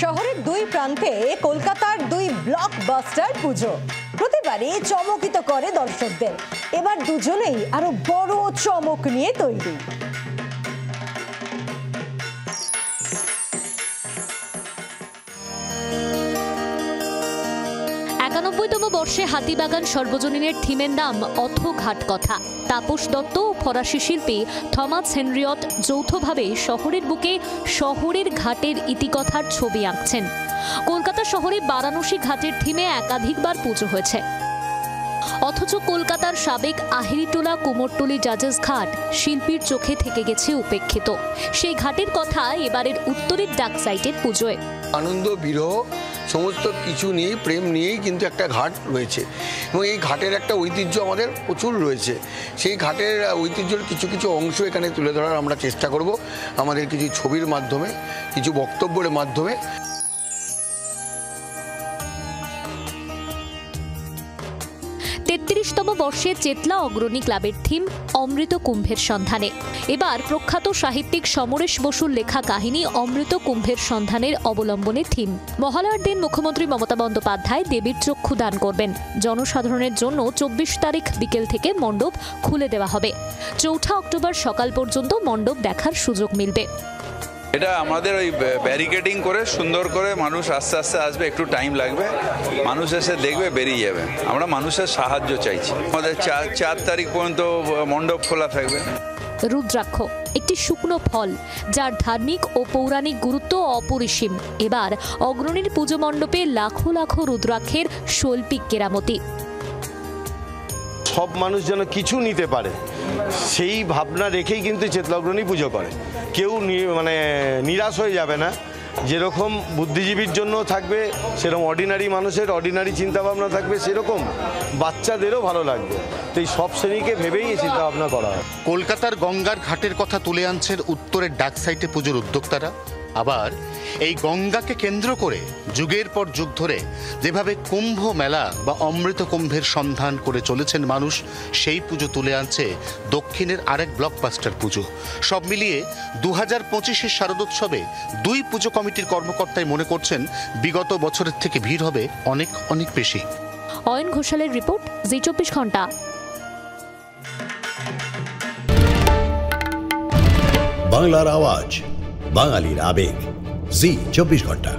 শহরের দুই প্রান্তে কলকাতার দুই ব্লকবাস্টার পুজো প্রতিবারই চমকিত করে দর্শকদের। এবার দুজনেই আরো বড় চমক নিয়ে তৈরি। ৯১তম বর্ষে হাতিবাগান সর্বজনীনের থিমের নাম অথঘাট কথা। তাপস দত্ত ও ফরাসি শিল্পী থমাস হেনরিয়ট যৌথভাবে শহরের বুকে শহরের ঘাটের ইতিকথার ছবি আঁকছেন। কলকাতা শহরে বারাণসী ঘাটের থিমে একাধিকবার পুজো হয়েছে, অথচ কলকাতার সাবেক আহিরিটোলা কুমোরটুলি জাজেস ঘাট শিল্পীর চোখে থেকে গেছে উপেক্ষিত। সেই ঘাটের কথা এবারের উত্তরের ডাক সাইটের পুজোয়। আনন্দ বিরহ সমস্ত কিছু নিয়েই, প্রেম নিয়েই কিন্তু একটা ঘাট রয়েছে এবং এই ঘাটের একটা ঐতিহ্য আমাদের প্রচুর রয়েছে। সেই ঘাটের ঐতিহ্যের কিছু কিছু অংশ এখানে তুলে ধরার আমরা চেষ্টা করব আমাদের কিছু ছবির মাধ্যমে, কিছু বক্তব্যের মাধ্যমে। তেত্রিশতম বর্ষে চেতলা অগ্রণী ক্লাবের থিম অমৃত কুম্ভের সন্ধানে। এবার প্রখ্যাত সাহিত্যিক সমরেশ বসুর লেখা কাহিনী অমৃত কুম্ভের সন্ধানের অবলম্বনে থিম। মহালয়ার দিন মুখ্যমন্ত্রী মমতা বন্দ্যোপাধ্যায় দেবীর চক্ষু দান করবেন। জনসাধারণের জন্য ২৪ তারিখ বিকেল থেকে মণ্ডপ খুলে দেওয়া হবে। ৪ অক্টোবর সকাল পর্যন্ত মণ্ডপ দেখার সুযোগ মিলবে। এটা আমাদের ওই ব্যারিকেডিং করে সুন্দর করে মানুষ আস্তে আস্তে আসবে, একটু টাইম লাগবে, মানুষ এসে দেখবে, বেরিয়ে যাবে। আমরা মানুষের সাহায্য চাইছি। আমাদের ৪ তারিখ পর্যন্ত মণ্ডপ খোলা থাকবে। রুদ্রাক্ষ একটি শুকনো ফল, যার ধার্মিক ও পৌরাণিক গুরুত্ব অপরিসীম। এবার অগ্রণীর পুজো মণ্ডপে লাখো লাখো রুদ্রাক্ষের শৈল্পিক কেরামতি। সব মানুষ যেন কিছু নিতে পারে সেই ভাবনা রেখেই কিন্তু চেতলা অগ্রণী পুজো করে। কেউ নিরাশ হয়ে যাবে না। যেরকম বুদ্ধিজীবীর জন্য থাকবে, সেরকম অর্ডিনারি মানুষের অর্ডিনারি চিন্তাভাবনা থাকবে, সেরকম বাচ্চাদেরও ভালো লাগবে। তো এই সব শ্রেণীকে ভেবেই এই চিন্তাভাবনা করা হয়। কলকাতার গঙ্গার ঘাটের কথা তুলে আনছেন উত্তরের ডাক সাইটে পুজোর উদ্যোক্তারা। আবার এই গঙ্গাকে কেন্দ্র করে যুগের পর যুগ ধরে যেভাবে কুম্ভ মেলা বা অমৃত কুম্ভের সন্ধান করে চলেছেন মানুষ, সেই পুজো তুলে আনছে দক্ষিণের আরেক ব্লকবাস্টার পুজো। সব মিলিয়ে 2025-এর শারদোৎসবে দুই পুজো কমিটির কর্মকর্তাই মনে করছেন বিগত বছরের থেকে ভিড় হবে অনেক অনেক বেশি। অয়ন ঘোষালের রিপোর্ট, জি 24 ঘন্টা। বাংলার আওয়াজ, বাঙালির আবেগ, জি 24 ঘন্টা।